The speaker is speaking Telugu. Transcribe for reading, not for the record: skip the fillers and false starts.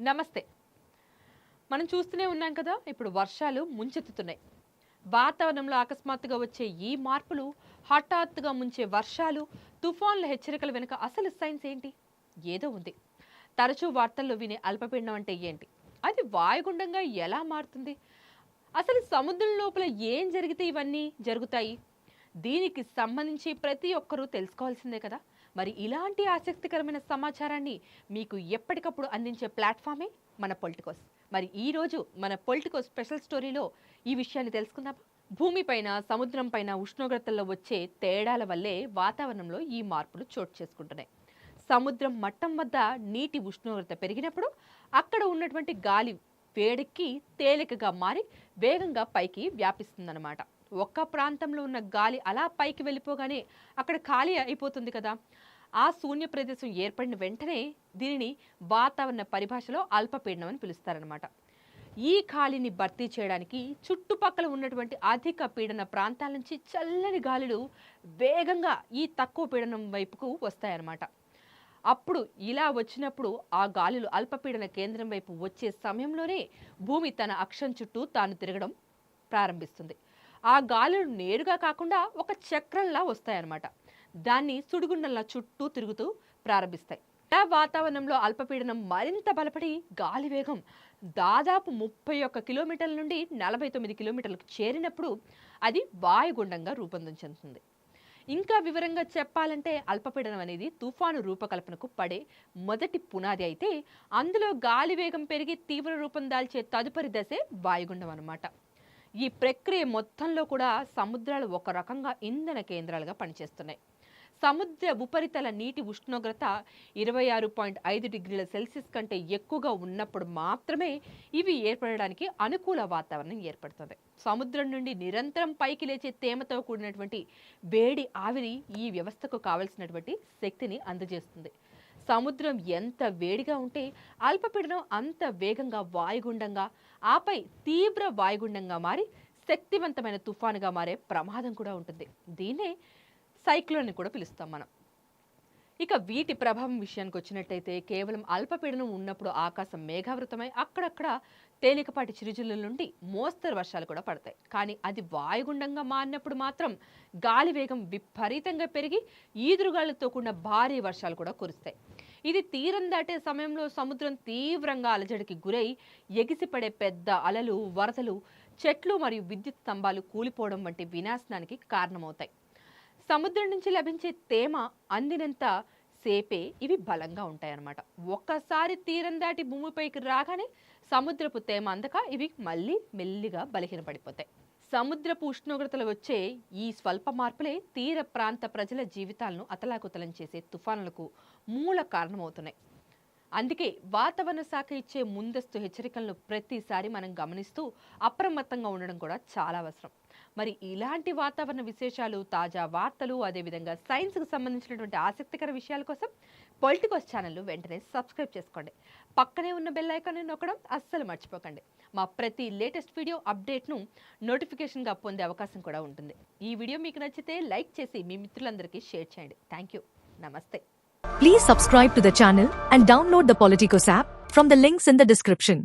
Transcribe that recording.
నమస్తే. మనం చూస్తూనే ఉన్నాం కదా, ఇప్పుడు వర్షాలు ముంచెత్తుతున్నాయి. వాతావరణంలో అకస్మాత్తుగా వచ్చే ఈ మార్పులు, హఠాత్తుగా ముంచే వర్షాలు, తుఫాన్ల హెచ్చరికల వెనుక అసలు సైన్స్ ఏంటి? ఏదో ఉంది. తరచూ వార్తల్లో వినే అల్పపీడనం అంటే ఏంటి? అది వాయుగుండంగా ఎలా మారుతుంది? అసలు సముద్రం లోపల ఏం జరిగితే ఇవన్నీ జరుగుతాయి? దీనికి సంబంధించి ప్రతి ఒక్కరూ తెలుసుకోవాల్సిందే కదా. మరి ఇలాంటి ఆసక్తికరమైన సమాచారాన్ని మీకు ఎప్పటికప్పుడు అందించే ప్లాట్ఫామే మన పొలిటికోస్. మరి ఈరోజు మన పొలిటికోస్ స్పెషల్ స్టోరీలో ఈ విషయాన్ని తెలుసుకుందాం. భూమిపైన, సముద్రం పైన ఉష్ణోగ్రతల్లో వచ్చే తేడాల వల్లే వాతావరణంలో ఈ మార్పులు చోటు చేసుకుంటున్నాయి. సముద్రం మట్టం వద్ద నీటి ఉష్ణోగ్రత పెరిగినప్పుడు అక్కడ ఉన్నటువంటి గాలి వేడెక్కి తేలికగా మారి వేగంగా పైకి వ్యాపిస్తుందన్నమాట. ఒక్క ప్రాంతంలో ఉన్న గాలి అలా పైకి వెళ్ళిపోగానే అక్కడ ఖాళీ అయిపోతుంది కదా. ఆ శూన్య ప్రదేశం ఏర్పడిన వెంటనే దీనిని వాతావరణ పరిభాషలో అల్పపీడనం అని పిలుస్తారనమాట. ఈ ఖాళీని భర్తీ చేయడానికి చుట్టుపక్కల ఉన్నటువంటి అధిక పీడన ప్రాంతాల నుంచి చల్లని గాలులు వేగంగా ఈ తక్కువ పీడనం వైపుకు వస్తాయన్నమాట. అప్పుడు ఇలా వచ్చినప్పుడు ఆ గాలులు అల్పపీడన కేంద్రం వైపు వచ్చే సమయంలోనే భూమి తన అక్షం చుట్టూ తాను తిరగడం ప్రారంభిస్తుంది. ఆ గాలులు నేరుగా కాకుండా ఒక చక్రంలా వస్తాయన్నమాట. దాన్ని సుడిగుండంలా చుట్టూ తిరుగుతూ ప్రారంభిస్తాయి. వాతావరణంలో అల్పపీడనం మరింత బలపడి గాలి వేగం దాదాపు 31 కిలోమీటర్ల నుండి 49 కిలోమీటర్లకు చేరినప్పుడు అది వాయుగుండంగా రూపొందించుతుంది. ఇంకా వివరంగా చెప్పాలంటే అల్పపీడనం అనేది తుఫాను రూపకల్పనకు పడే మొదటి పునాది అయితే, అందులో గాలి వేగం పెరిగి తీవ్ర రూపం దాల్చే తదుపరి దశే వాయుగుండం అన్నమాట. ఈ ప్రక్రియ మొత్తంలో కూడా సముద్రాలు ఒక రకంగా ఇంధన కేంద్రాలుగా పనిచేస్తున్నాయి. సముద్ర ఉపరితల నీటి ఉష్ణోగ్రత 26.5 డిగ్రీల సెల్సియస్ కంటే ఎక్కువగా ఉన్నప్పుడు మాత్రమే ఇవి ఏర్పడడానికి అనుకూల వాతావరణం ఏర్పడుతుంది. సముద్రం నుండి నిరంతరం పైకి లేచే తేమతో కూడినటువంటి వేడి ఆవిరి ఈ వ్యవస్థకు కావలసినటువంటి శక్తిని అందజేస్తుంది. సముద్రం ఎంత వేడిగా ఉంటే అల్పపీడనం అంత వేగంగా వాయుగుండంగా, ఆపై తీవ్ర వాయుగుండంగా మారి శక్తివంతమైన తుఫానుగా మారే ప్రమాదం కూడా ఉంటుంది. దీన్నే సైక్లోన్ అని కూడా పిలుస్తాం మనం. ఇక వీటి ప్రభావం విషయానికి వచ్చినట్టయితే, కేవలం అల్పపీడనం ఉన్నప్పుడు ఆకాశం మేఘావృతమై అక్కడక్కడ తేలికపాటి చిరుజల్లుల నుండి మోస్తరు వర్షాలు కూడా పడతాయి. కానీ అది వాయుగుండంగా మారినప్పుడు మాత్రం గాలి వేగం విపరీతంగా పెరిగి ఈదురుగాళ్లతో కూడిన భారీ వర్షాలు కూడా కురుస్తాయి. ఇది తీరం దాటే సమయంలో సముద్రం తీవ్రంగా అలజడికి గురై ఎగిసిపడే పెద్ద అలలు, వరదలు, చెట్లు మరియు విద్యుత్ స్తంభాలు కూలిపోవడం వంటి వినాశనానికి కారణమవుతాయి. సముద్రం నుంచి లభించే తేమ అందినంత సేపే ఇవి బలంగా ఉంటాయన్నమాట. ఒక్కసారి తీరం దాటి భూమిపైకి రాగానే సముద్రపు తేమ అందక ఇవి మళ్ళీ మెల్లిగా బలహీనపడిపోతాయి. సముద్రపు ఉష్ణోగ్రతలు వచ్చే ఈ స్వల్ప మార్పులే తీర ప్రాంత ప్రజల జీవితాలను అతలాకుతలం చేసే తుఫానులకు మూల కారణమవుతున్నాయి. అందుకే వాతావరణ శాఖ ఇచ్చే ముందస్తు హెచ్చరికలను ప్రతిసారి మనం గమనిస్తూ అప్రమత్తంగా ఉండడం కూడా చాలా అవసరం. మరి ఇలాంటి వాతావరణ విశేషాలు, తాజా వార్తలు, అదేవిధంగా సైన్స్కు సంబంధించినటువంటి ఆసక్తికర విషయాల కోసం పొలిటికోస్ ఛానల్ వెంటనే సబ్స్క్రైబ్ చేసుకోండి. పక్కనే ఉన్న బెల్ ఐకాన్ని నొక్కడం అస్సలు మర్చిపోకండి. మా ప్రతి లేటెస్ట్ వీడియో అప్డేట్ను నోటిఫికేషన్గా పొందే అవకాశం కూడా ఉంటుంది. ఈ వీడియో మీకు నచ్చితే లైక్ చేసి మీ మిత్రులందరికీ షేర్ చేయండి. Thank you. నమస్తే. Please subscribe to the channel and download the Politicos app from the links in the description.